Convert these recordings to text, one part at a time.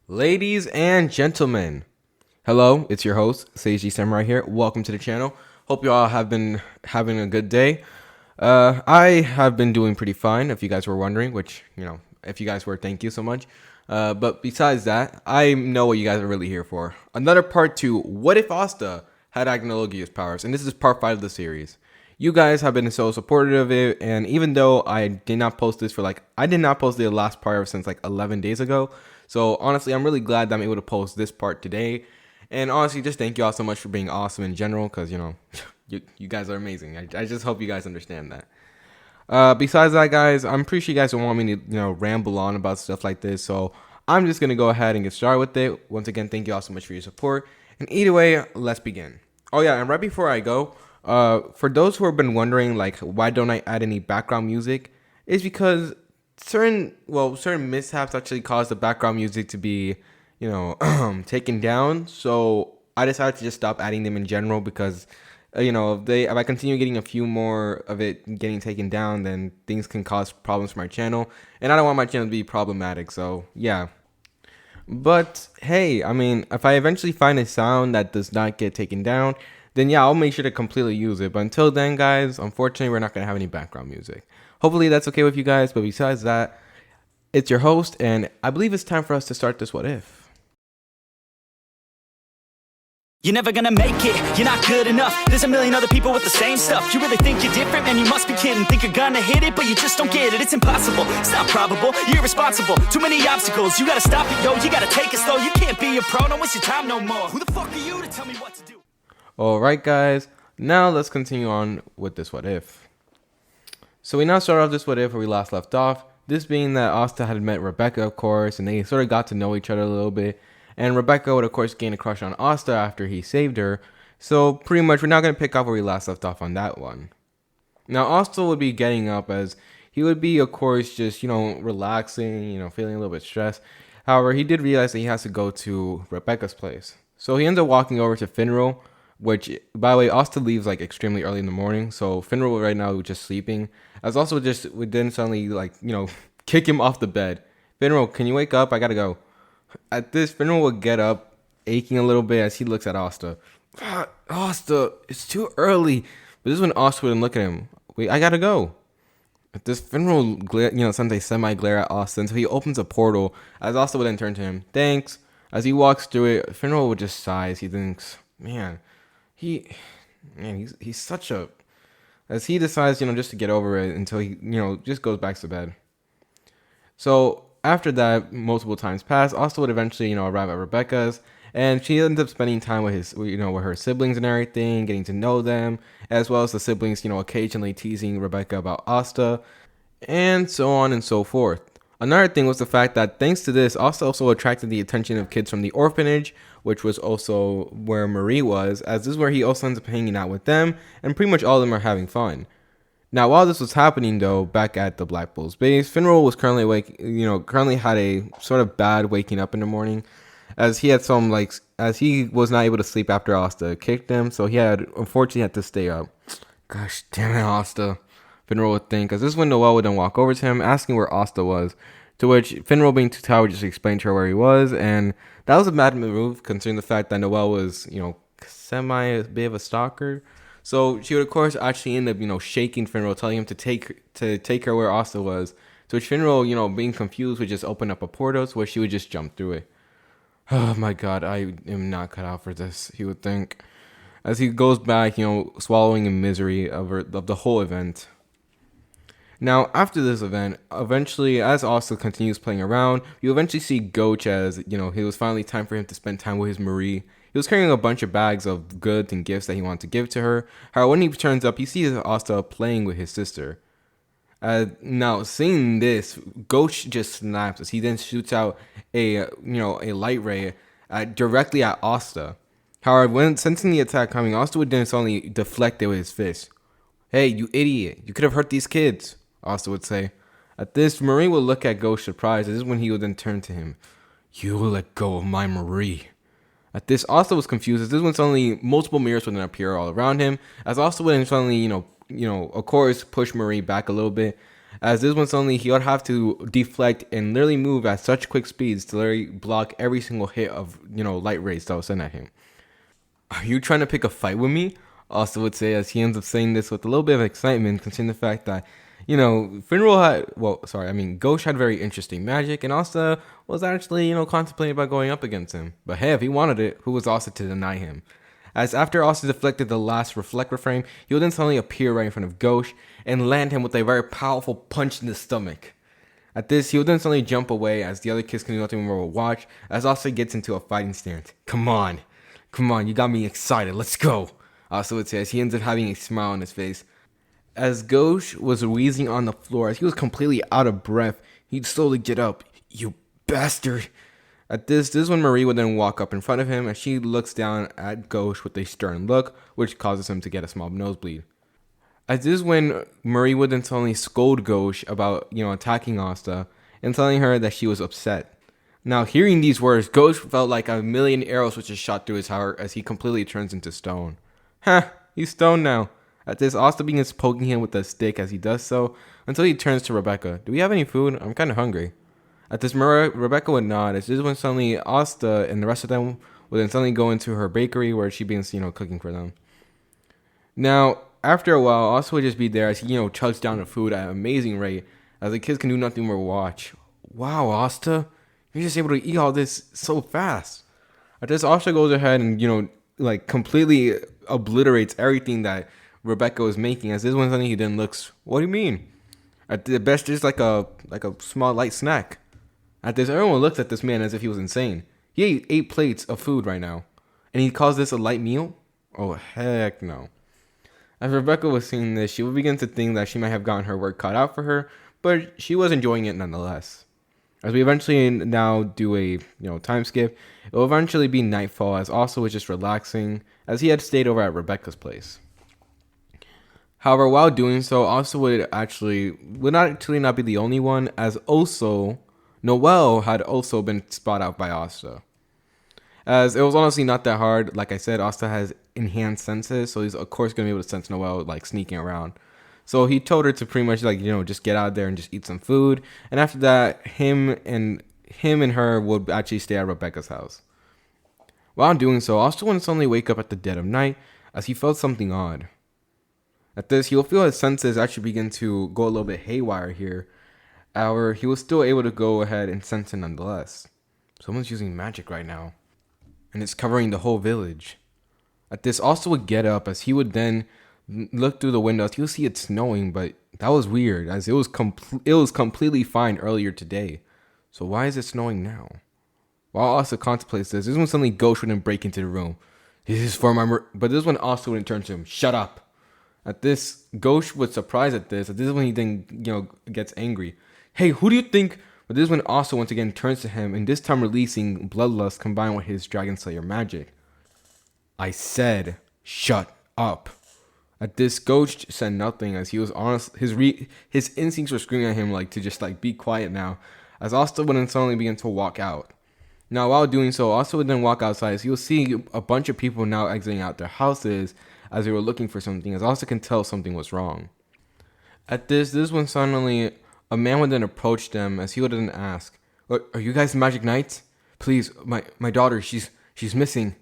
Ladies and gentlemen, hello, it's your host, Seiji Samurai here. Welcome to the channel. Hope you all have been having a good day. I have been doing pretty fine, if you guys were wondering, which, if you guys were, thank you so much. But besides that, I know what you guys are really here for. Another part 2, what if Asta had Acnologia's powers? And this is part 5 of the series. You guys have been so supportive of it, and even though I did not post this for I did not post the last part since 11 days ago. So honestly, I'm really glad that I'm able to post this part today. And honestly, just thank you all so much for being awesome in general, because, you guys are amazing. I just hope you guys understand that. Besides that, guys, I'm pretty sure you guys don't want me to, ramble on about stuff like this. So I'm just going to go ahead and get started with it. Once again, thank you all so much for your support. And either way, let's begin. Oh, yeah, and right before I go, for those who have been wondering, why don't I add any background music, is because certain mishaps actually caused the background music to be, taken down. So I decided to just stop adding them in general because, if I continue getting a few more of it getting taken down, then things can cause problems for my channel, and I don't want my channel to be problematic. So yeah. But hey, if I eventually find a sound that does not get taken down, then yeah, I'll make sure to completely use it. But until then, guys, unfortunately, we're not going to have any background music. Hopefully that's okay with you guys. But besides that, it's your host, and I believe it's time for us to start this What If. You're never gonna make it, you're not good enough. There's a million other people with the same stuff. You really think you're different? Man, you must be kidding. Think you're gonna hit it, but you just don't get it. It's impossible, it's not probable, you're irresponsible. Too many obstacles, you gotta stop it, yo. You gotta take it slow, you can't be a pro. Don't waste your time no more. Who the fuck are you to tell me what to do? Alright, guys, now let's continue on with this What If. So we now start off this What If where we last left off. This being that Asta had met Rebecca, of course, and they sort of got to know each other a little bit. And Rebecca would, of course, gain a crush on Asta after he saved her. So pretty much we're not going to pick up where we last left off on that one. Now, Asta would be getting up as he would be, of course, just, relaxing, feeling a little bit stressed. However, he did realize that he has to go to Rebecca's place. So he ends up walking over to Finral, which, by the way, Asta leaves extremely early in the morning. So Finral right now is just sleeping. As also just would then suddenly kick him off the bed. Finral, can you wake up? I got to go. At this, Finral will get up, aching a little bit as he looks at Asta. Asta, it's too early. But this is when Asta would look at him. Wait, I gotta go. At this, Finral sends a semi-glare at Asta, and so he opens a portal, as Asta would then turn to him. Thanks. As he walks through it, Finral would just sigh as he thinks, he's such a... As he decides, just to get over it until he, just goes back to bed. So... After that, multiple times pass. Asta would eventually, arrive at Rebecca's, and she ends up spending time with with her siblings and everything, getting to know them, as well as the siblings, occasionally teasing Rebecca about Asta, and so on and so forth. Another thing was the fact that thanks to this, Asta also attracted the attention of kids from the orphanage, which was also where Marie was, as this is where he also ends up hanging out with them, and pretty much all of them are having fun. Now, while this was happening, though, back at the Black Bulls base, Finral was currently had a sort of bad waking up in the morning, as he had as he was not able to sleep after Asta kicked him, so he unfortunately had to stay up. Gosh damn it, Asta, Finral would think, as this is when Noelle would then walk over to him, asking where Asta was, to which Finral, being too tired, would just explain to her where he was, and that was a bad move, considering the fact that Noelle was, a bit of a stalker. So she would, of course, actually end up, shaking Finral, telling him to take her where Asta was. To which Finral, being confused, would just open up a portal where she would just jump through it. Oh my god, I am not cut out for this, he would think. As he goes back, swallowing in misery of the whole event. Now, after this event, eventually, as Asta continues playing around, you eventually see Gauche as, it was finally time for him to spend time with his Marie. He was carrying a bunch of bags of goods and gifts that he wanted to give to her. However, when he turns up, he sees Asta playing with his sister. Now, seeing this, Gauche just snaps as he then shoots out a light ray directly at Asta. However, when sensing the attack coming, Asta would then suddenly deflect it with his fist. Hey, you idiot! You could have hurt these kids, Asta would say. At this, Marie would look at Gauche surprised. This is when he would then turn to him. You will let go of my Marie. At this, Asta was confused as this when suddenly multiple mirrors would then appear all around him, as Asta would then suddenly, of course, push Marie back a little bit, As this one suddenly he would have to deflect and literally move at such quick speeds to literally block every single hit of light rays that was sent at him. Are you trying to pick a fight with me? Asta would say as he ends up saying this with a little bit of excitement, considering the fact that, Finral had, Gauche had very interesting magic, and Asta was actually, contemplating about going up against him. But hey, if he wanted it, who was Asta to deny him? As after Asta deflected the last reflector frame, he would then suddenly appear right in front of Gauche and land him with a very powerful punch in the stomach. At this, he would then suddenly jump away as the other kids can do nothing more but watch as Asta gets into a fighting stance. Come on, you got me excited, let's go. Asta would say as he ends up having a smile on his face. As Gauche was wheezing on the floor, as he was completely out of breath, he'd slowly get up. You bastard. At this is when Marie would then walk up in front of him as she looks down at Gauche with a stern look, which causes him to get a small nosebleed. As this is when Marie would then suddenly scold Gauche about, attacking Asta and telling her that she was upset. Now, hearing these words, Gauche felt like a million arrows which just shot through his heart as he completely turns into stone. He's stoned now. At this, Asta begins poking him with a stick as he does so, until he turns to Rebecca. Do we have any food? I'm kind of hungry. At this, Rebecca would nod, as this is when suddenly Asta and the rest of them would then suddenly go into her bakery where she begins, cooking for them. Now, after a while, Asta would just be there as he, chugs down the food at an amazing rate, as the kids can do nothing but watch. Wow, Asta, you're just able to eat all this so fast. At this, Asta goes ahead and, completely obliterates everything that Rebecca was making, as this one suddenly he then looks, what do you mean? At the best, just like a small light snack. At this, everyone looks at this man as if he was insane. He ate 8 plates of food right now, and he calls this a light meal? Oh, heck no. As Rebecca was seeing this, she would begin to think that she might have gotten her work cut out for her, but she was enjoying it nonetheless. As we eventually now do a time skip, it will eventually be nightfall as Asta was just relaxing as he had stayed over at Rebecca's place. However, while doing so, Asta would not be the only one, as also Noelle had also been spotted out by Asta. As it was honestly not that hard. Like I said, Asta has enhanced senses, so he's of course going to be able to sense Noelle sneaking around. So he told her to pretty much just get out there and just eat some food. And after that, him and her would actually stay at Rebecca's house. While doing so, Asta would suddenly wake up at the dead of night as he felt something odd. At this, he will feel his senses actually begin to go a little bit haywire here. However, he was still able to go ahead and sense it nonetheless. Someone's using magic right now, and it's covering the whole village. At this, Asta would get up as he would then look through the windows. He would see it snowing, but that was weird as it was completely fine earlier today. So why is it snowing now? While Asta contemplates this is when suddenly Gauche would then break into the room. This is for my but this is when Asta would turn to him. Shut up. At this, Gauche was surprised at this. This is when he then, gets angry. Hey, who do you think? But this is when Asta once again turns to him, and this time releasing Bloodlust combined with his Dragon Slayer magic. I said, shut up. At this, Gauche said nothing as he was honest. His instincts were screaming at him to just be quiet now. As Asta would then suddenly begin to walk out. Now, while doing so, Asta would then walk outside. So you'll see a bunch of people now exiting out their houses as they were looking for something, as Asta can tell something was wrong. At this is when suddenly a man would then approach them as he would then ask, are you guys magic knights? Please, my daughter, she's missing.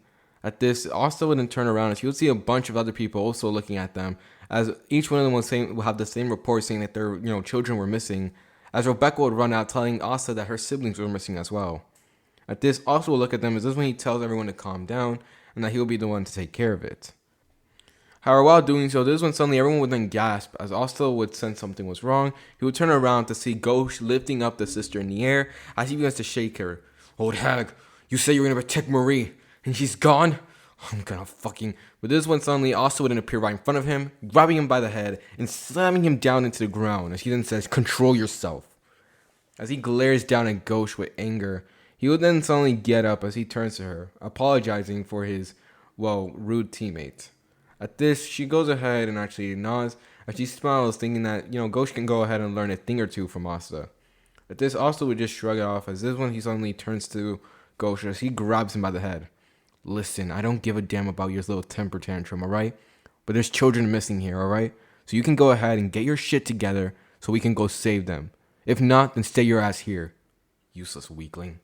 At this, Asta would then turn around as he would see a bunch of other people also looking at them, as each one of them will have the same report saying that their children were missing, as Rebecca would run out telling Asta that her siblings were missing as well. At this, Asta will look at them as this is when he tells everyone to calm down and that he will be the one to take care of it. However, while doing so, this is when suddenly everyone would then gasp as Asta would sense something was wrong. He would turn around to see Gauche lifting up the sister in the air as he begins to shake her. Old hag, you say you're going to protect Marie, and she's gone? I'm gonna fucking... But this is when suddenly Asta would then appear right in front of him, grabbing him by the head and slamming him down into the ground as he then says, control yourself. As he glares down at Gauche with anger, he would then suddenly get up as he turns to her, apologizing for his, rude teammate. At this, she goes ahead and actually nods as she smiles, thinking that, Gauche can go ahead and learn a thing or two from Asta. At this, Asta would just shrug it off as this one he suddenly turns to Gauche as he grabs him by the head. Listen, I don't give a damn about your little temper tantrum, alright? But there's children missing here, alright? So you can go ahead and get your shit together so we can go save them. If not, then stay your ass here. Useless weakling,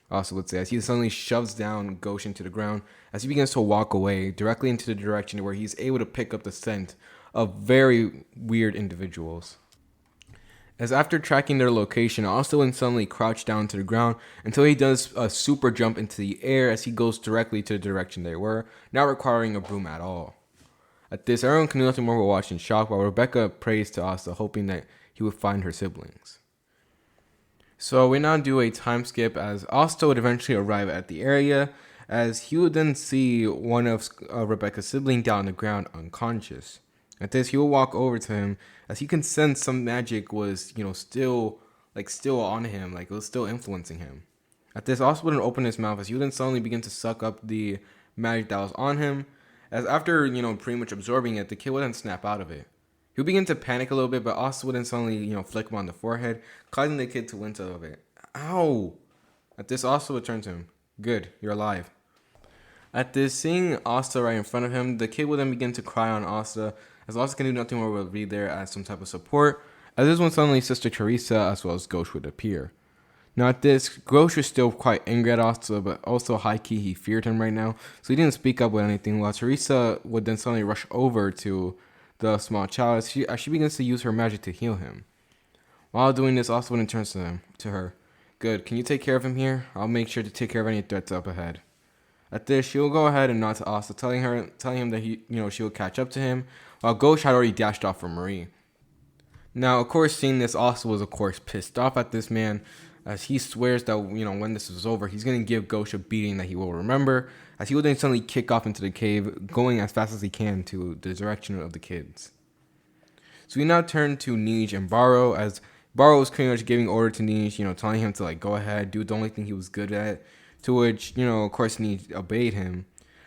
Asta would say, as he suddenly shoves down Gauche into the ground as he begins to walk away directly into the direction where he's able to pick up the scent of very weird individuals. As after tracking their location, Asta would suddenly crouch down to the ground until he does a super jump into the air as he goes directly to the direction they were, not requiring a broom at all. At this, everyone can do nothing more but watch in shock while Rebecca prays to Asta, hoping that he would find her siblings. So we now do a time skip as Asta would eventually arrive at the area, as he would then see one of Rebecca's siblings down on the ground unconscious. At this, he will walk over to him as he can sense some magic was, still on him, like it was still influencing him. At this, Asta wouldn't open his mouth as he would then suddenly begin to suck up the magic that was on him. As after, pretty much absorbing it, the kid would then snap out of it. He would begin to panic a little bit, but Asta would then suddenly, flick him on the forehead, causing the kid to wince a little bit. Ow! At this, Asta would turn to him. Good, you're alive. At this, seeing Asta right in front of him, the kid would then begin to cry on Asta, as Asta can do nothing more but be there as some type of support, as this when suddenly Sister Teresa as well as Gauche would appear. Now at this, Gauche was still quite angry at Asta, but also high-key he feared him right now, so he didn't speak up with anything, while Teresa would then suddenly rush over to the small child as she begins to use her magic to heal him. While doing this, Asta would turn to her. Good, can you take care of him here? I'll make sure to take care of any threats up ahead. At this, she will go ahead and nod to Asta, telling him that she will catch up to him, while Gauche had already dashed off for Marie. Now, of course, seeing this, Asta was, of course, pissed off at this man, as he swears that, when this is over, he's going to give Gauche a beating that he will remember, as he will then suddenly kick off into the cave, going as fast as he can to the direction of the kids. So we now turn to Nij and Baro, as Baro was pretty much giving order to Nij, telling him to, go ahead, do the only thing he was good at, to which, of course, Nij obeyed him.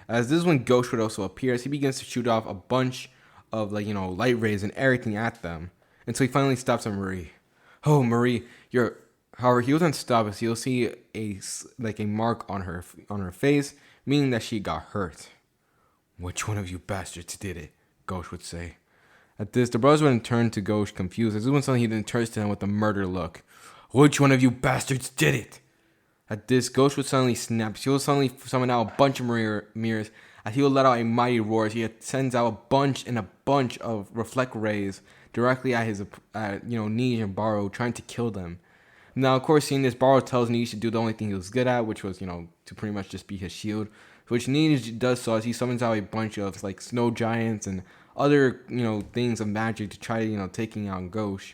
As this is when Gauche would also appear, as he begins to shoot off a bunch of, light rays and everything at them, until he finally stops on Marie. Oh, Marie, you're... However, he doesn't stop as you'll see a mark on her face, meaning that she got hurt. Which one of you bastards did it? Gauche would say. At this, the brothers would turn to Gauche confused, as this one suddenly he then turns to him with a murder look. Which one of you bastards did it? At this, Gauche would suddenly snap. He will suddenly summon out a bunch of mirrors, as he will let out a mighty roar as he sends out a bunch of reflect rays directly at Nij and Baro, trying to kill them. Now, of course, seeing this, Baro tells Nij to do the only thing he was good at, which was, to pretty much just be his shield. Which Nij does so as he summons out a bunch of, snow giants and other, things of magic to try, taking out Gauche.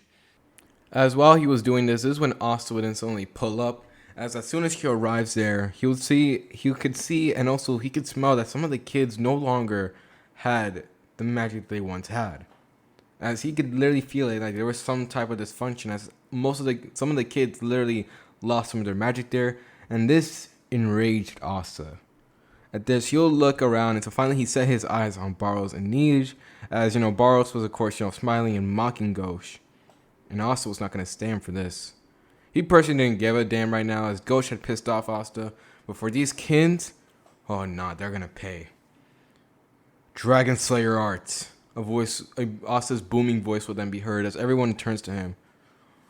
As while he was doing this is when Asta would then suddenly pull up, as soon as he arrives there, he could see, and also he could smell that some of the kids no longer had the magic they once had. As he could literally feel it, like there was some type of dysfunction, as some of the kids literally lost some of their magic there, and this enraged Asta. At this, he'll look around until finally he set his eyes on Barros and Nij, as Barros was of course smiling and mocking Gauche, and Asta was not going to stand for this. He personally didn't give a damn right now, as Gauche had pissed off Asta, but for these kids, oh nah, they're gonna pay. Dragon Slayer arts. Asta's booming voice will then be heard as everyone turns to him.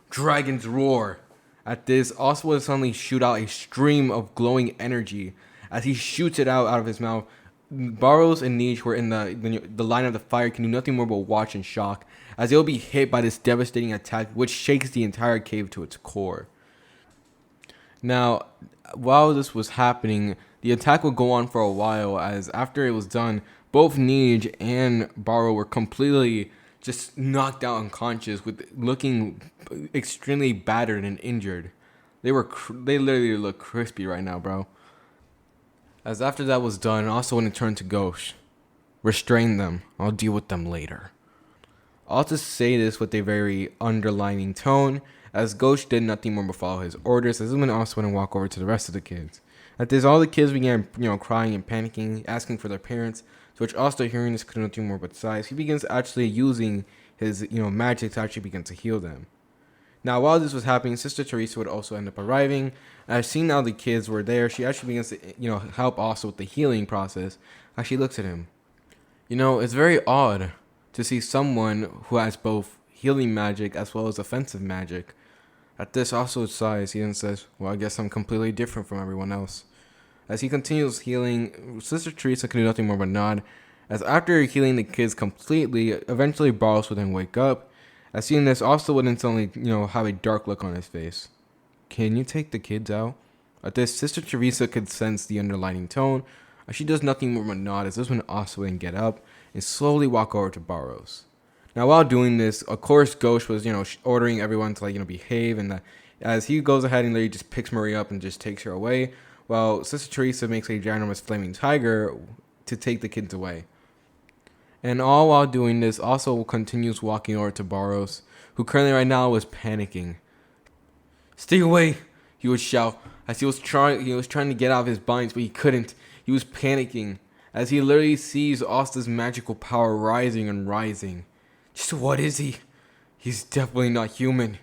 Dragon's roar. At this, Asta will suddenly shoot out a stream of glowing energy. As he shoots it out of his mouth, Barros and Nij were in the line of the fire can do nothing more but watch in shock, as they'll be hit by this devastating attack which shakes the entire cave to its core. Now, while this was happening, the attack would go on for a while, as after it was done, both Nij and Baro were completely just knocked out unconscious, with looking extremely battered and injured. They literally look crispy right now, bro. As after that was done, Asta went and turned to Gauche. Restrain them. I'll deal with them later. I'll have to say this with a very underlining tone, as Gauche did nothing more but follow his orders, as when Asta went and walk over to the rest of the kids. At this, all the kids began, crying and panicking, asking for their parents, to which Asta, hearing this, could not do more but sighs. He begins actually using his, magic to actually begin to heal them. Now, while this was happening, Sister Teresa would also end up arriving. As seeing now the kids were there, she actually begins to, help Asta with the healing process. As she looks at him, it's very odd to see someone who has both healing magic as well as offensive magic. At this, Asta sighs. He then says, well, I guess I'm completely different from everyone else. As he continues healing, Sister Teresa can do nothing more but nod. As after healing the kids completely, eventually Barros would then wake up. As seeing this, Asta would instantly, have a dark look on his face. Can you take the kids out? At this, Sister Teresa could sense the underlying tone. As she does nothing more but nod, as this when Asta would then get up and slowly walk over to Barros. Now, while doing this, of course, Gauche was, ordering everyone to, behave. And as he goes ahead and literally just picks Marie up and just takes her away, while Sister Teresa makes a ginormous flaming tiger to take the kids away. And all while doing this, also continues walking over to Barros, who currently right now was panicking. Stay away, he would shout, as he was trying to get out of his binds, but he couldn't. He was panicking, as he literally sees Asta's magical power rising and rising. Just what is he? He's definitely not human.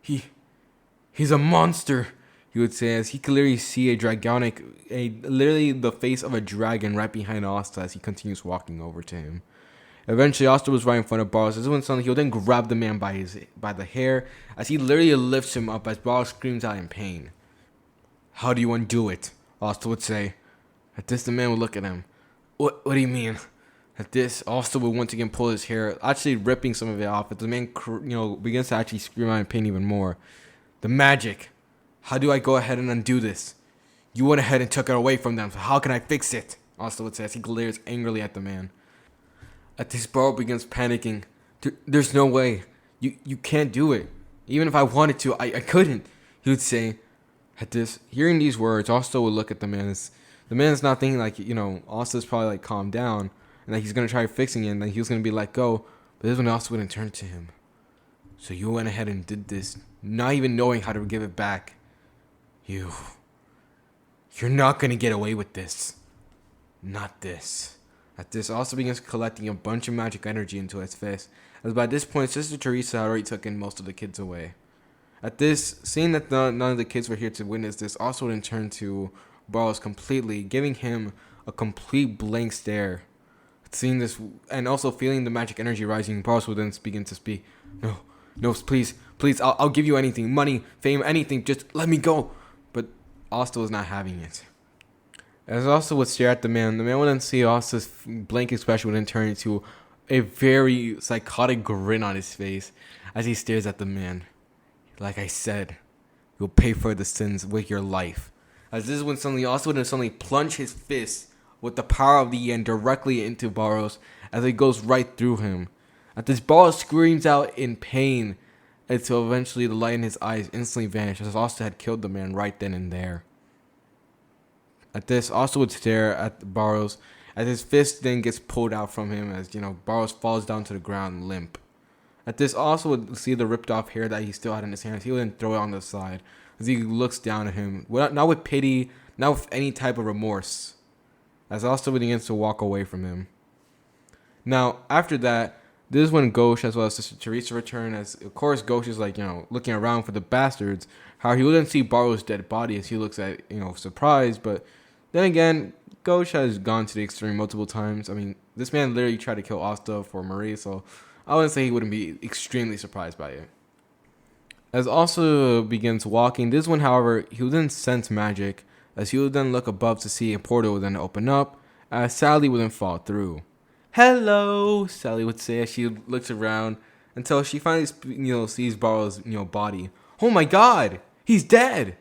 He's a monster, he would say, as he could literally see literally the face of a dragon right behind Asta as he continues walking over to him. Eventually, Asta was right in front of Barros. This is when suddenly he'll then grab the man by the hair as he literally lifts him up as Barros screams out in pain. How do you undo it? Asta would say. At this, the man would look at him. What do you mean? At this, Asta would once again pull his hair, actually ripping some of it off. But the man, begins to actually scream out in pain even more. The magic. How do I go ahead and undo this? You went ahead and took it away from them, so how can I fix it? Asta would say as he glares angrily at the man. At this, Baro begins panicking. There's no way. You can't do it. Even if I wanted to, I couldn't. He would say. At this, hearing these words, Asta would look at the man. The man's not thinking Asta's probably calmed down and he's going to try fixing it and he was going to be let go. But this one Asta wouldn't turn to him. So you went ahead and did this, not even knowing how to give it back. You're not going to get away with this. Not this. At this, Asta begins collecting a bunch of magic energy into his fist, as by this point, Sister Teresa had already taken most of the kids away. At this, seeing that none of the kids were here to witness this, Asta would then turn to Barros completely, giving him a complete blank stare. Seeing this, and also feeling the magic energy rising, Barros would then begin to speak. No, please, I'll give you anything, money, fame, anything, just let me go. But Asta was not having it. As Asta would stare at the man would then see Asta's blank expression would then turn into a very psychotic grin on his face as he stares at the man. Like I said, you'll pay for the sins with your life. As this is when suddenly Asta would then suddenly plunge his fist with the power of the yen directly into Barros as it goes right through him. At this, Barros screams out in pain until eventually the light in his eyes instantly vanished as Asta had killed the man right then and there. At this, Asta would stare at Barros as his fist then gets pulled out from him as, Barros falls down to the ground limp. At this, Asta would see the ripped off hair that he still had in his hands. He would then throw it on the side as he looks down at him, not with pity, not with any type of remorse, as Asta begins to walk away from him. Now, after that, this is when Gauche as well as Sister Teresa return, as of course Gauche is looking around for the bastards. How he wouldn't see Barros' dead body as he looks at, surprised, but then again, Gauche has gone to the extreme multiple times. I mean, this man literally tried to kill Asta for Marie, so I wouldn't say he wouldn't be extremely surprised by it. As Asta begins walking, this one, however, he would then sense magic, as he would then look above to see a portal would then open up, as Sally would then fall through. Hello, Sally would say as she looks around until she finally, sees Barros' body. Oh my God, he's dead.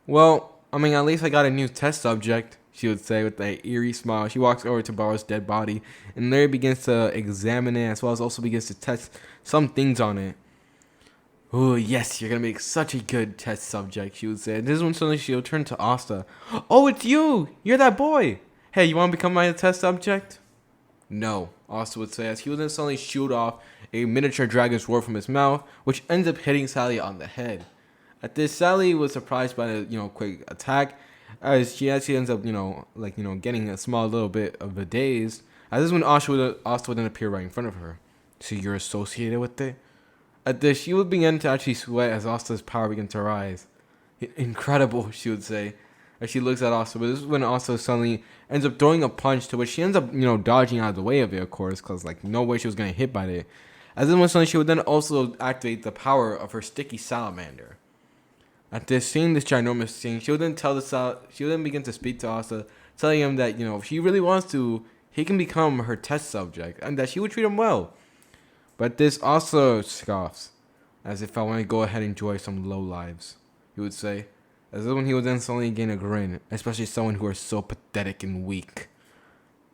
Well, at least I got a new test subject, she would say with that eerie smile. She walks over to Barros' dead body and Larry begins to examine it as well as also begins to test some things on it. Oh, yes, you're going to make such a good test subject, she would say. This is when suddenly she'll turn to Asta. Oh, it's you! You're that boy! Hey, you want to become my test subject? No, Asta would say as he would then suddenly shoot off a miniature dragon's roar from his mouth, which ends up hitting Sally on the head. At this, Sally was surprised by the, quick attack, as she actually ends up, getting a small little bit of a daze. As this is when Asta would then appear right in front of her. So you're associated with it? At this, she would begin to actually sweat as Asta's power began to rise. Incredible, she would say, as she looks at Asta. But this is when Asta suddenly ends up throwing a punch to which she ends up, dodging out of the way of it, of course, because, no way she was going to hit by it. As this one suddenly she would then also activate the power of her sticky salamander. At this, seeing this ginormous thing, she would then she would then begin to speak to Asta, telling him that, if she really wants to, he can become her test subject, and that she would treat him well. But this also scoffs, as if I want to go ahead and enjoy some low lives, he would say. As this one he would then suddenly gain a grin, especially someone who is so pathetic and weak.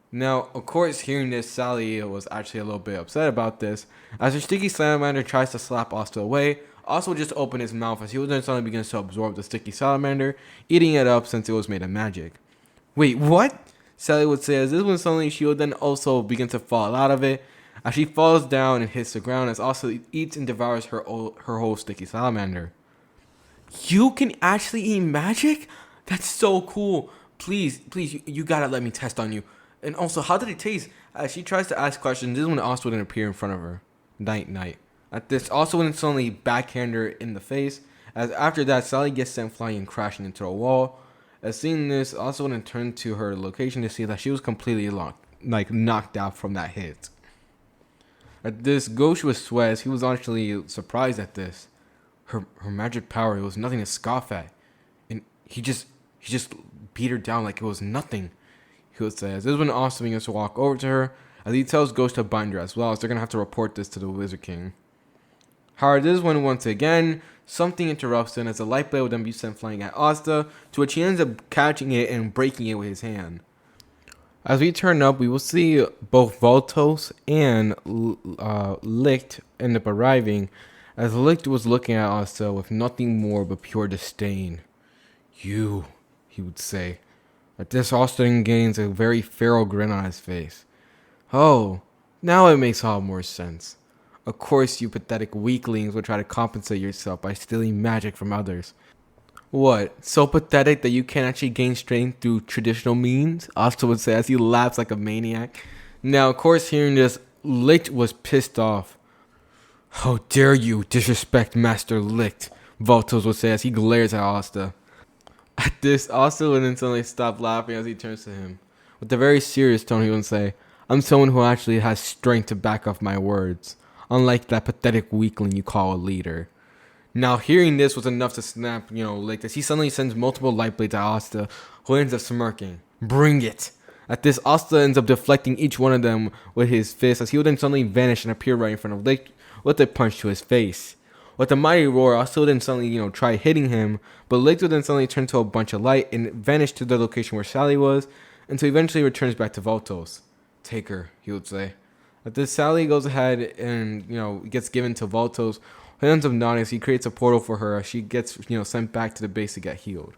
Now, of course, hearing this, Sally was actually a little bit upset about this, as her sticky salamander tries to slap Asta away. Asta would just open his mouth as he would then suddenly begins to absorb the sticky salamander, eating it up since it was made of magic. Wait, what? Sally would say, as this one suddenly she would then also begin to fall out of it, as she falls down and hits the ground, as Asta eats and devours her whole sticky salamander. You can actually eat magic? That's so cool. Please, you gotta let me test on you. And also, how did it taste? As she tries to ask questions, this is when Asta would appear in front of her. Night. At this, Asta would suddenly backhand her in the face. As after that, Sally gets sent flying and crashing into a wall. As seeing this, Asta would turn to her location to see that she was completely knocked out from that hit. At this, Gauche was sweat as he was actually surprised at this. Her magic power, it was nothing to scoff at. And he just beat her down like it was nothing, he would say. As this is when Asta begins to walk over to her, as he tells Ghost to bind her as well, as they're going to have to report this to the Wizard King. However, this is when once again, something interrupts him as the light blade would then be sent flying at Asta, to which he ends up catching it and breaking it with his hand. As we turn up, we will see both Voltos and Licht end up arriving, as Licht was looking at Asta with nothing more but pure disdain. You, he would say. At this, Asta gains a very feral grin on his face. Oh, now it makes all more sense. Of course, you pathetic weaklings will try to compensate yourself by stealing magic from others. What, so pathetic that you can't actually gain strength through traditional means? Asta would say as he laughs like a maniac. Now, of course, hearing this, Licht was pissed off. How dare you disrespect Master Licht, Voltos would say as he glares at Asta. At this, Asta would then suddenly stop laughing as he turns to him. With a very serious tone, he would say, I'm someone who actually has strength to back up my words, unlike that pathetic weakling you call a leader. Now, hearing this was enough to snap, Licht, as he suddenly sends multiple light blades at Asta, who ends up smirking. Bring it! At this, Asta ends up deflecting each one of them with his fist, as he would then suddenly vanish and appear right in front of Licht with a punch to his face. With a mighty roar, Asta would then suddenly, try hitting him, but Licht would then suddenly turn to a bunch of light and vanish to the location where Sally was, until he eventually returns back to Voltos. Take her, he would say. At this, Sally goes ahead and, gets given to Voltos, who ends up nodding as he creates a portal for her as she gets, sent back to the base to get healed.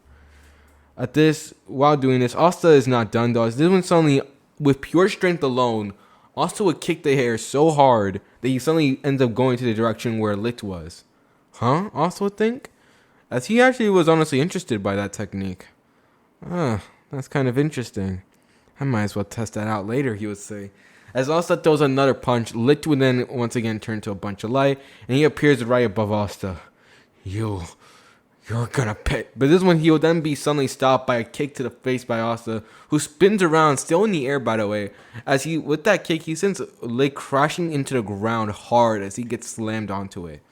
At this, while doing this, Asta is not done though, as this one suddenly, with pure strength alone, Asta would kick the air so hard that he suddenly ends up going to the direction where Licht was. Huh? Asta would think? As he actually was honestly interested by that technique. That's kind of interesting. I might as well test that out later, he would say. As Asta throws another punch, Licht would then once again turn to a bunch of light, and he appears right above Asta. You're gonna pay. But this one, he will then be suddenly stopped by a kick to the face by Asta, who spins around, still in the air by the way. As with that kick, he sends Licht crashing into the ground hard as he gets slammed onto it.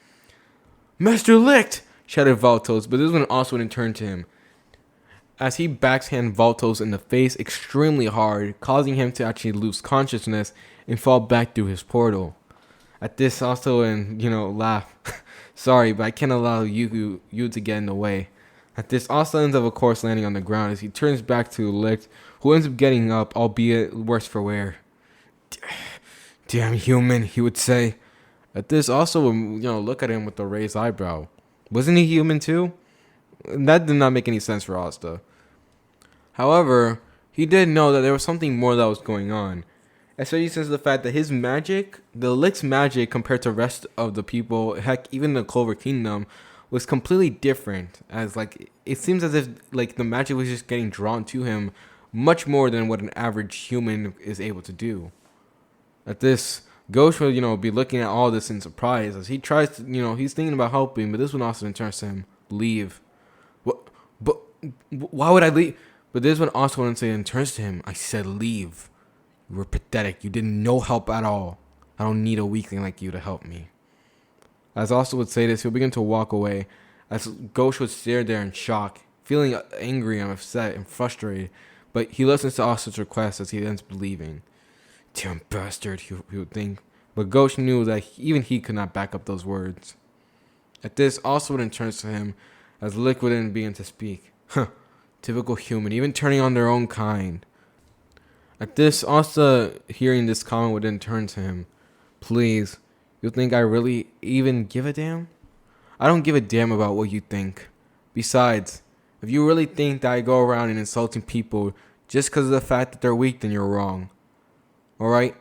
Master Licht! Shouted Voltos, but this one also wouldn't turn to him, as he backhand Voltos in the face extremely hard, causing him to actually lose consciousness and fall back through his portal. At this, also laugh. Sorry, but I can't allow you to get in the way. At this, Asta ends up, of course, landing on the ground as he turns back to Licht, who ends up getting up, albeit worse for wear. Damn human, he would say. At this, also, look at him with a raised eyebrow. Wasn't he human too? That did not make any sense for Asta. However, he did know that there was something more that was going on, especially since the fact that his magic, the Licht's magic compared to the rest of the people, heck, even the Clover Kingdom, was completely different. As it seems as if the magic was just getting drawn to him much more than what an average human is able to do. At this, Gauche will, be looking at all this in surprise as he tries to, he's thinking about helping, but this one also turns to him, leave. What? But why would I leave? But this one also turns to him, I said leave. You were pathetic. You did no help at all. I don't need a weakling like you to help me. As Asta would say this, he'll begin to walk away, as Gauche would stare there in shock, feeling angry and upset and frustrated, but he listens to Asta's request as he ends up leaving. Damn bastard, he would think, but Gauche knew that even he could not back up those words. At this, Asta then turns to him, as Licht would then begin to speak. Huh, typical human, even turning on their own kind. At this, Asta, hearing this comment, would then turn to him. Please, you think I really even give a damn? I don't give a damn about what you think. Besides, if you really think that I go around and insulting people just because of the fact that they're weak, then you're wrong. Alright?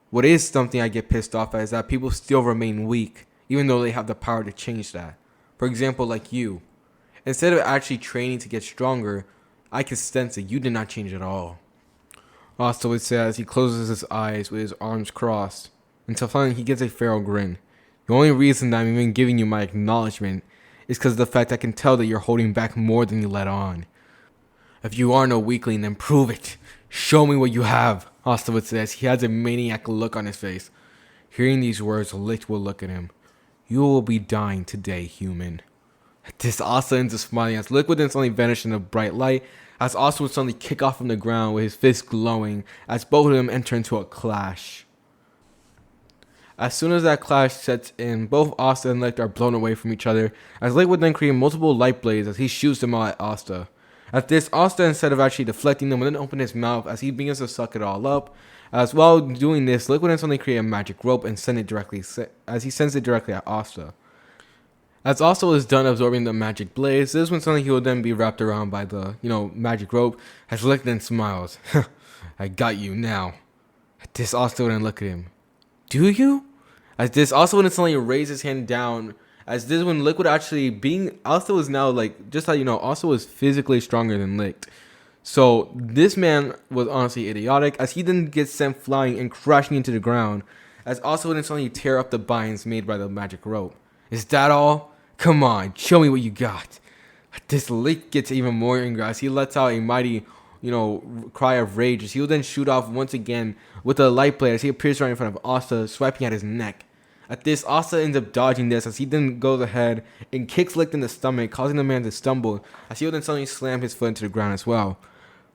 What is something I get pissed off at is that people still remain weak, even though they have the power to change that. For example, like you. Instead of actually training to get stronger, I can sense that you did not change at all. Asta would say as he closes his eyes with his arms crossed, until finally he gets a feral grin. The only reason that I'm even giving you my acknowledgement is because of the fact I can tell that you're holding back more than you let on. If you are no weakling, then prove it. Show me what you have, Asta would say as he has a maniac look on his face. Hearing these words, Licht will look at him. You will be dying today, human. At this, Asta ends up smiling as Licht would then suddenly vanish in a bright light, as Asta would suddenly kick off from the ground with his fist glowing, as both of them enter into a clash. As soon as that clash sets in, both Asta and Licht are blown away from each other, as Licht would then create multiple light blades as he shoots them all at Asta. At this, Asta, instead of actually deflecting them, would then open his mouth as he begins to suck it all up. As while doing this, Licht would then suddenly create a magic rope and send it directly, as he sends it directly at Asta. As Asta is done absorbing the magic blades, this is when suddenly he will then be wrapped around by the, magic rope, as Licht then smiles. I got you now. At this, Asta would then look at him. Do you? As this, Asta would then suddenly raise his hand down, as this when Licht would actually being, Asta was now just how Asta was physically stronger than Licht. So this man was honestly idiotic, as he then gets sent flying and crashing into the ground, as Asta would then suddenly tear up the binds made by the magic rope. Is that all? Come on, show me what you got. This Licht gets even more angry as he lets out a mighty, cry of rage. As he will then shoot off once again with a light blade as he appears right in front of Asta, swiping at his neck. At this, Asta ends up dodging this as he then goes ahead and kicks Licht in the stomach, causing the man to stumble, as he will then suddenly slam his foot into the ground as well.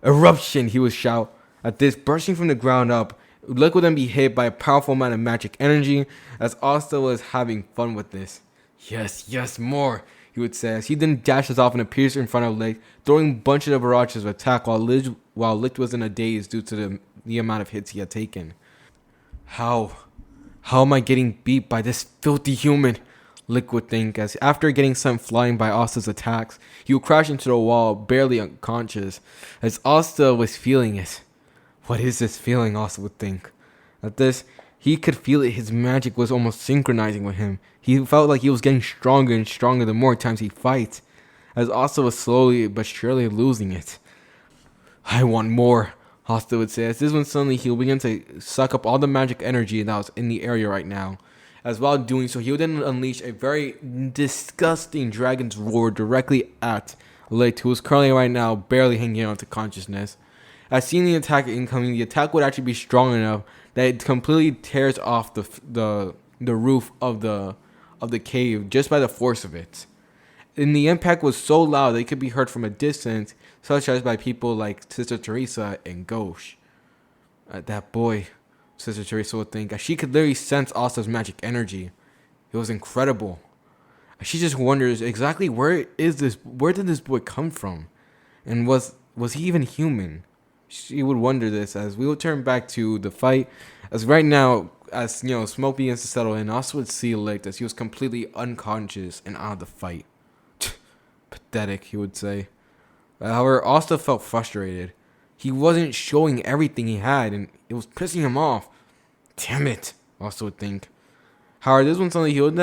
Eruption, he would shout. At this, bursting from the ground up, Licht would then be hit by a powerful amount of magic energy, as Asta was having fun with this. Yes, more, he would say, as he then dashes off and appears in front of Licht, throwing bunches of barrages of attack while Licht was in a daze due to the amount of hits he had taken. How am I getting beat by this filthy human? Licht would think, as after getting sent flying by Asta's attacks, he would crash into the wall, barely unconscious, as Asta was feeling it. What is this feeling, Asta would think. At this, he could feel it, his magic was almost synchronizing with him. He felt like he was getting stronger and stronger the more times he fights, as Asta was slowly but surely losing it. I want more, Asta would say, as this one suddenly he will begin to suck up all the magic energy that was in the area right now. As while doing so, he would then unleash a very disgusting dragon's roar directly at Licht, who is currently right now barely hanging on to consciousness. As seeing the attack incoming, the attack would actually be strong enough that it completely tears off the roof of the cave just by the force of it. And the impact was so loud that it could be heard from a distance, such as by people like Sister Teresa and Gauche. That boy, Sister Teresa would think, as she could literally sense Asta's magic energy. It was incredible. She just wonders exactly where did this boy come from? And was he even human? She would wonder this as we will turn back to the fight. As right now, as smoke begins to settle in, Asta would see Licht as he was completely unconscious and out of the fight. Pathetic, he would say. However, Asta felt frustrated. He wasn't showing everything he had, and it was pissing him off. Damn it, Asta would think. However, this one suddenly he would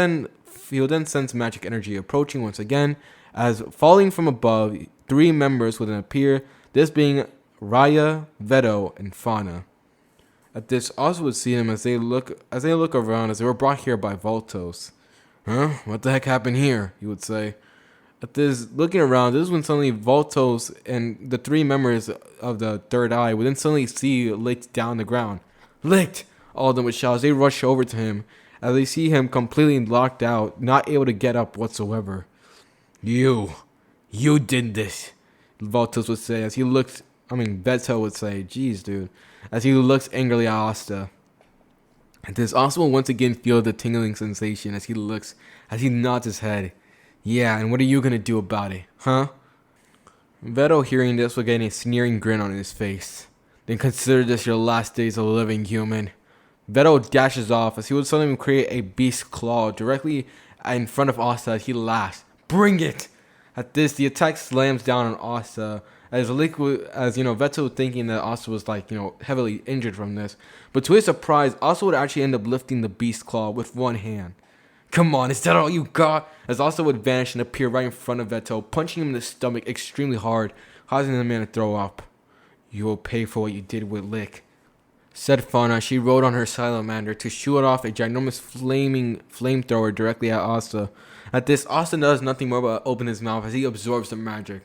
then sense magic energy approaching once again, as falling from above, 3 members would then appear. This being Raya, Veto, and Fauna. At this, Asta would see them as they look around, as they were brought here by Voltos. Huh? What the heck happened here? He would say. At this, looking around, this is when suddenly Voltos and the 3 members of the Third Eye would then suddenly see Licht down the ground. Licht! All of them with shouts. They rush over to him as they see him completely locked out, not able to get up whatsoever. You did this, Voltus would say as he looks, Beto would say, jeez, dude, as he looks angrily at Asta. And this Asta will once again feel the tingling sensation as he nods his head. Yeah, and what are you gonna do about it, huh? Veto, hearing this, will get a sneering grin on his face. Then consider this your last days of living, human. Veto dashes off as he would suddenly create a beast claw directly in front of Asta as he laughs. Bring it! At this, the attack slams down on Asta as Veto thinking that Asta was heavily injured from this. But to his surprise, Asta would actually end up lifting the beast claw with one hand. Come on, is that all you got? As Asta would vanish and appear right in front of Veto, punching him in the stomach extremely hard, causing the man to throw up. You will pay for what you did with Licht, said Fauna. She rode on her salamander to shoot off a ginormous flamethrower directly at Asta. At this, Asta does nothing more but open his mouth as he absorbs the magic.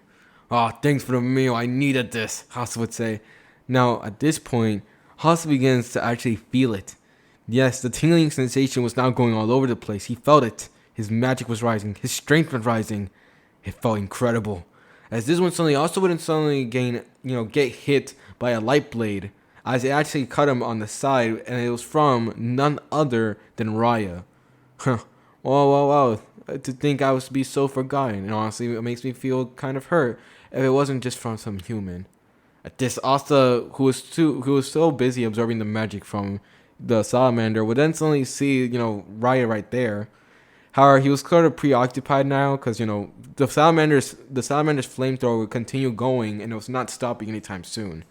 Ah, thanks for the meal. I needed this, Asta would say. Now, at this point, Asta begins to actually feel it. Yes, the tingling sensation was now going all over the place. He felt it. His magic was rising. His strength was rising. It felt incredible. As this one suddenly also wouldn't suddenly get hit by a light blade, as it actually cut him on the side, and it was from none other than Raya. Huh. Wow. To think I was to be so forgotten, and honestly, it makes me feel kind of hurt if it wasn't just from some human. At this, Asta, who was so busy absorbing the magic from the salamander, would then suddenly see, Raya right there. However, he was sort of preoccupied now because, the salamander's flamethrower would continue going and it was not stopping anytime soon.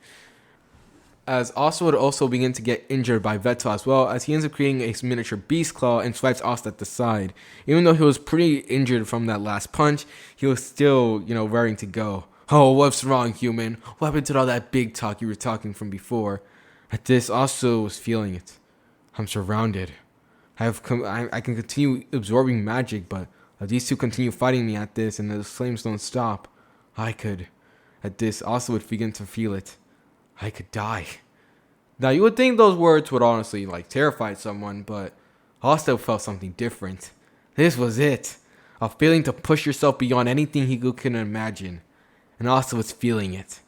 As Asta would also begin to get injured by Veto as well, as he ends up creating a miniature beast claw and swipes Asta at the side. Even though he was pretty injured from that last punch, he was still, raring to go. Oh, what's wrong, human? What happened to all that big talk you were talking from before? At this, Asta was feeling it. I'm surrounded. I can continue absorbing magic, but if these two continue fighting me at this and the flames don't stop, I could. At this, Asta would begin to feel it. I could die. Now, you would think those words would honestly, terrify someone, but Asta felt something different. This was it. A feeling to push yourself beyond anything he could imagine. And Asta was feeling it.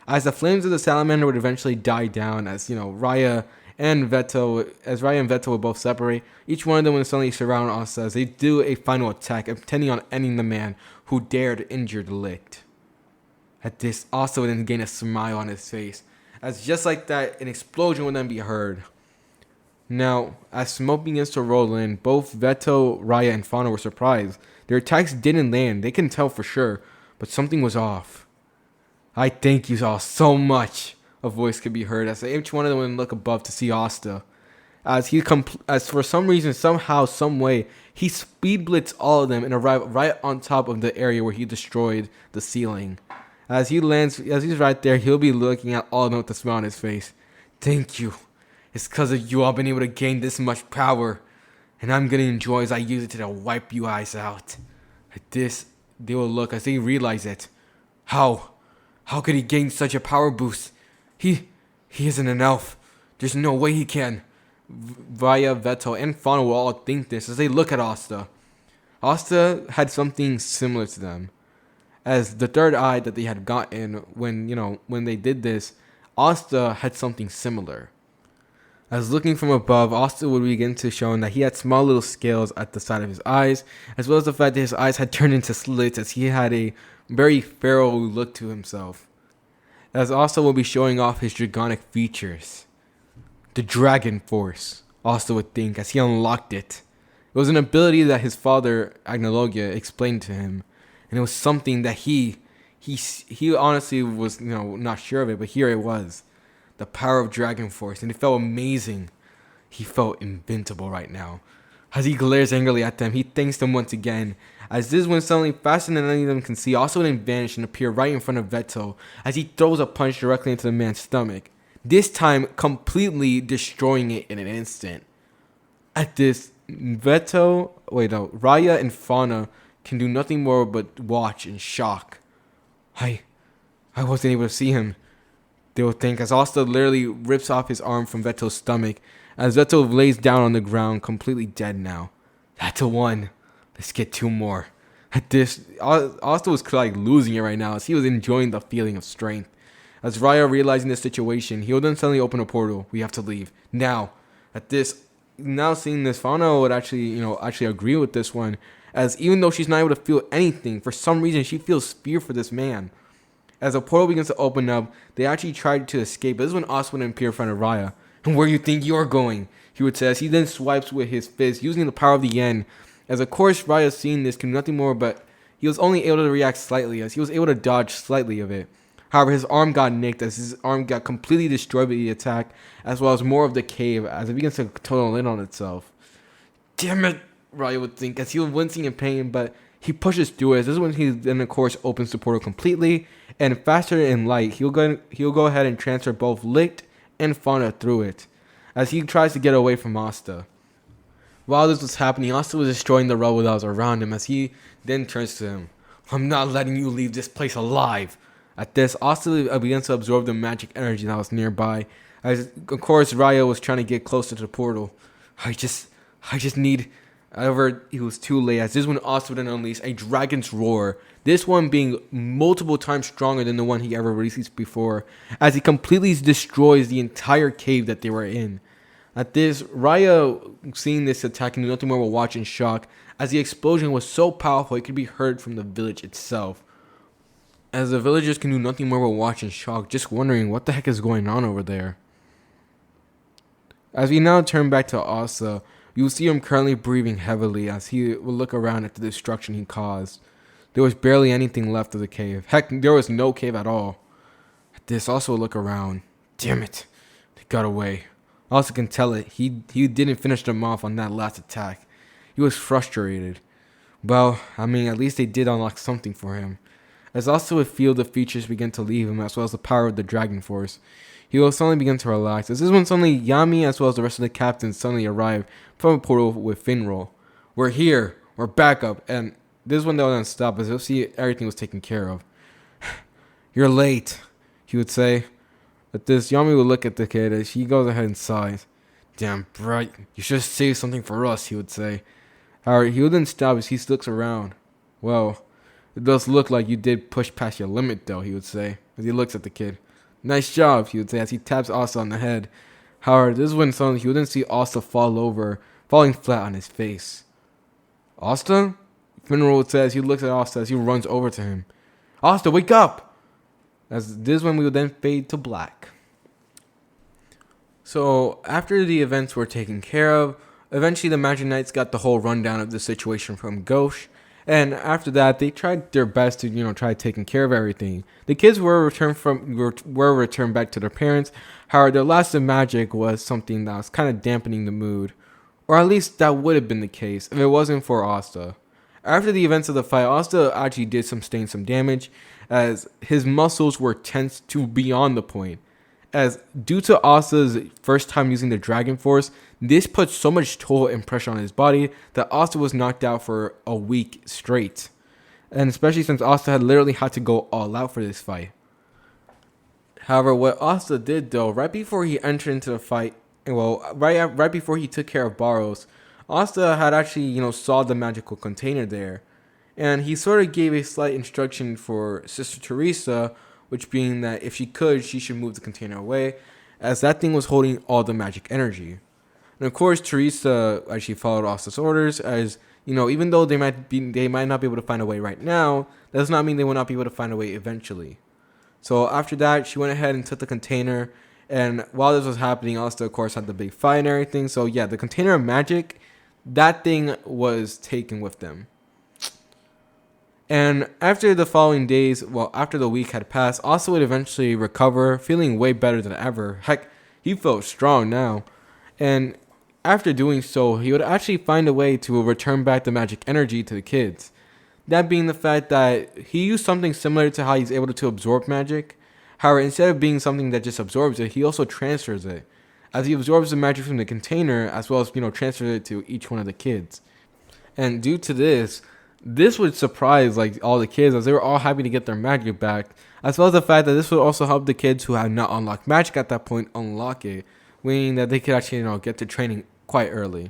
As the flames of the salamander would eventually die down, as, Raya and Veto would both separate, each one of them would suddenly surround Asta as they do a final attack, intending on ending the man who dared injure the Licht. At this, Asta would then gain a smile on his face, as just like that, an explosion would then be heard. Now, as smoke begins to roll in, both Veto, Raya, and Fauna were surprised. Their attacks didn't land, they can tell for sure, but something was off. I thank you all so much, a voice could be heard as each one of them would look above to see Asta. As for some reason, somehow, some way, he speed blitzed all of them and arrived right on top of the area where he destroyed the ceiling. As he's right there, he'll be looking at all of them with a smile on his face. Thank you. It's because of you I've been able to gain this much power. And I'm going to enjoy as I use it to wipe you guys out. At this, they will look as they realize it. How? How could he gain such a power boost? He isn't an elf. There's no way he can. Raya, Veto, and Fauna will all think this as they look at Asta. Asta had something similar to them. As the third eye that they had gotten when they did this, Asta had something similar. As looking from above, Asta would begin to show that he had small little scales at the side of his eyes, as well as the fact that his eyes had turned into slits as he had a very feral look to himself. As Asta will be showing off his draconic features. The Dragon Force, Asta would think as he unlocked it. It was an ability that his father, Acnologia, explained to him. And it was something that he honestly was, not sure of it, but here it was. The power of Dragon Force, and it felt amazing. He felt invincible right now. As he glares angrily at them, he thanks them once again. As this one suddenly, faster than any of them can see, also then vanish and appear right in front of Veto, as he throws a punch directly into the man's stomach. This time, completely destroying it in an instant. At this, Raya and Fauna can do nothing more but watch in shock. I wasn't able to see him. they will think, as Asta literally rips off his arm from Veto's stomach, as Veto lays down on the ground, completely dead now. That's a one. Let's get two more. At this, Asta was like losing it right now, as he was enjoying the feeling of strength. As Raya realizing the situation, he will then suddenly open a portal. We have to leave now. At this, now seeing this, Fauna would actually agree with this one, as even though she's not able to feel anything, for some reason she feels fear for this man. As a portal begins to open up, they actually tried to escape. But this is when Asta would appear in front of Raya. And where do you think you're going? He would say, as he then swipes with his fist, using the power of the end. As of course Raya, seeing this, can do nothing more, but he was only able to react slightly, as he was able to dodge slightly of it. However, his arm got nicked, as his arm got completely destroyed by the attack, as well as more of the cave, as it begins to total in on itself. Damn it, Raya would think, as he was wincing in pain, but he pushes through it. This is when he then, of course, opens the portal completely, and faster in light, he'll go ahead and transfer both Licht and Fauna through it, as he tries to get away from Asta. While this was happening, Asta was destroying the rubble that was around him, as he then turns to him. I'm not letting you leave this place alive. At this, Asta begins to absorb the magic energy that was nearby, as of course Raya was trying to get closer to the portal. I just need... However, he was too late, as this one Asta would then unleash a dragon's roar, this one being multiple times stronger than the one he ever released before, as he completely destroys the entire cave that they were in. At this, Raya, seeing this attack, and nothing more will watch in shock, as the explosion was so powerful it could be heard from the village itself. As the villagers can do nothing more but watch in shock, just wondering what the heck is going on over there. As we now turn back to Asta, you will see him currently breathing heavily as he will look around at the destruction he caused. There was barely anything left of the cave. Heck, there was no cave at all. At this, also look around. Damn it, they got away. Asta can tell it. He didn't finish them off on that last attack. He was frustrated. Well, I mean, at least they did unlock something for him. As Asta would feel the features begin to leave him, as well as the power of the Dragon Force, he will suddenly begin to relax. As this is when suddenly Yami, as well as the rest of the captains, suddenly arrive from a portal with Finral. We're here. We're back up. And this is when they'll then stop, as they'll see everything was taken care of. You're late, he would say. At this, Yami would look at the kid as he goes ahead and sighs. Damn bright. You should have saved something for us, he would say. However, he would then stop as he looks around. Well, it does look like you did push past your limit, though, he would say, as he looks at the kid. Nice job, he would say, as he taps Asta on the head. However, this is when suddenly he would then see Asta fall over, falling flat on his face. Asta? Finral would say as he looks at Asta as he runs over to him. Asta, wake up! As this is when we would then fade to black. So, after the events were taken care of, eventually the Magic Knights got the whole rundown of the situation from Gauche. And after that, they tried their best to, try taking care of everything. The kids were returned back to their parents. However, their last of magic was something that was kind of dampening the mood. Or at least that would have been the case if it wasn't for Asta. After the events of the fight, Asta actually did sustain some damage, as his muscles were tense to beyond the point. As due to Asta's first time using the Dragon Force, this put so much toll and pressure on his body that Asta was knocked out for a week straight. And especially since Asta had literally had to go all out for this fight. However, what Asta did though, right before he entered into the fight, right before he took care of Baros, Asta had actually, saw the magical container there. And he sort of gave a slight instruction for Sister Teresa, which being that if she could, she should move the container away, as that thing was holding all the magic energy. And of course, Teresa actually followed Asta's orders, as, even though they might not be able to find a way right now, that does not mean they will not be able to find a way eventually. So after that, she went ahead and took the container, and while this was happening, Asta, of course, had the big fight and everything. So yeah, the container of magic, that thing was taken with them. And after the following days, after the week had passed, Asta would eventually recover, feeling way better than ever. Heck, he felt strong now. And after doing so, he would actually find a way to return back the magic energy to the kids. That being the fact that he used something similar to how he's able to absorb magic. However, instead of being something that just absorbs it, he also transfers it. As he absorbs the magic from the container, as well as, transfers it to each one of the kids. And due to this, This would surprise like all the kids as they were all happy to get their magic back, as well as the fact that this would also help the kids who had not unlocked magic at that point unlock it, meaning that they could actually get to training quite early.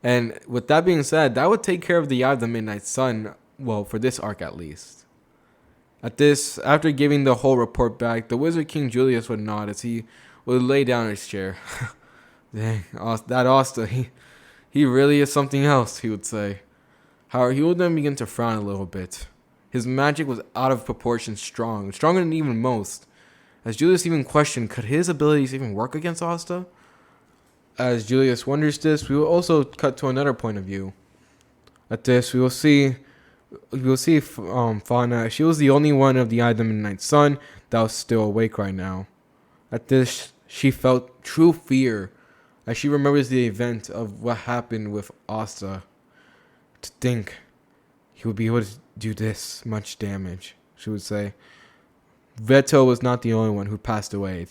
And with that being said, that would take care of the Eye of the Midnight Sun, well, for this arc at least. At this, after giving the whole report back, the Wizard King Julius would nod as he would lay down in his chair. Dang, that Asta, he really is something else, he would say. However, he would then begin to frown a little bit. His magic was out of proportion strong, stronger than even most. As Julius even questioned, could his abilities even work against Asta? As Julius wonders this, we will also cut to another point of view. At this, we will see Fauna. She was the only one of the Eye of the Midnight Sun that was still awake right now. At this, she felt true fear as she remembers the event of what happened with Asta. To think he would be able to do this much damage, she would say. Veto was not the only one who passed away,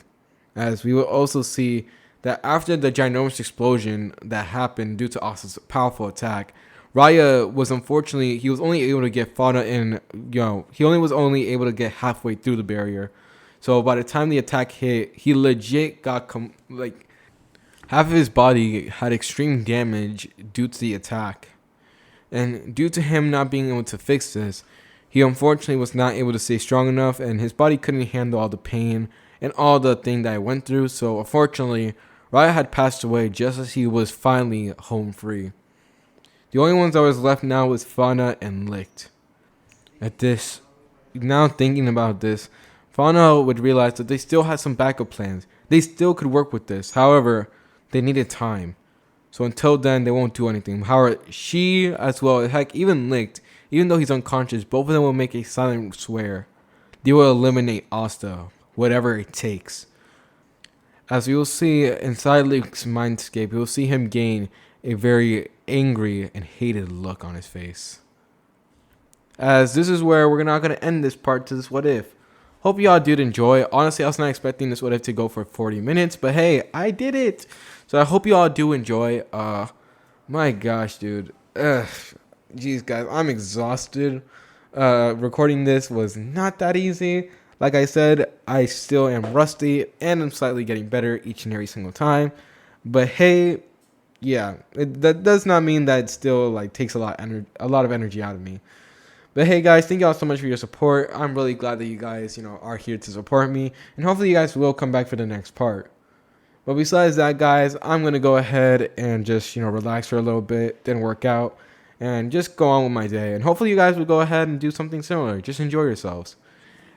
as we will also see that after the ginormous explosion that happened due to Asta's powerful attack, Raya was he was only able to get Fauna in, he was only able to get halfway through the barrier. So by the time the attack hit, he legit got half of his body had extreme damage due to the attack. And due to him not being able to fix this, he unfortunately was not able to stay strong enough, and his body couldn't handle all the pain and all the thing that I went through. So unfortunately, Raya had passed away just as he was finally home free. The only ones that was left now was Fauna and Licht. At this, now thinking about this, Fauna would realize that they still had some backup plans. They still could work with this. However, they needed time. So until then, they won't do anything. However, she as well, heck, even Licht, even though he's unconscious, both of them will make a silent swear. They will eliminate Asta, whatever it takes. As we will see inside Licht's mindscape, we will see him gain a very angry and hated look on his face. As this is where we're not going to end this part to this what if. Hope y'all did enjoy. Honestly, I was not expecting this what if to go for 40 minutes, but hey, I did it. So I hope you all do enjoy. My gosh, dude. Jeez, guys, I'm exhausted. Recording this was not that easy. Like I said, I still am rusty, and I'm slightly getting better each and every single time. But hey, yeah, that does not mean that it still takes a lot of energy out of me. But hey guys, thank y'all so much for your support. I'm really glad that you guys, are here to support me, and hopefully you guys will come back for the next part. But besides that, guys, I'm gonna go ahead and just, relax for a little bit, then work out, and just go on with my day. And hopefully you guys will go ahead and do something similar. Just enjoy yourselves.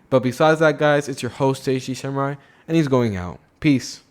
But besides that, guys, it's your host, Tasty Samurai, and he's going out. Peace.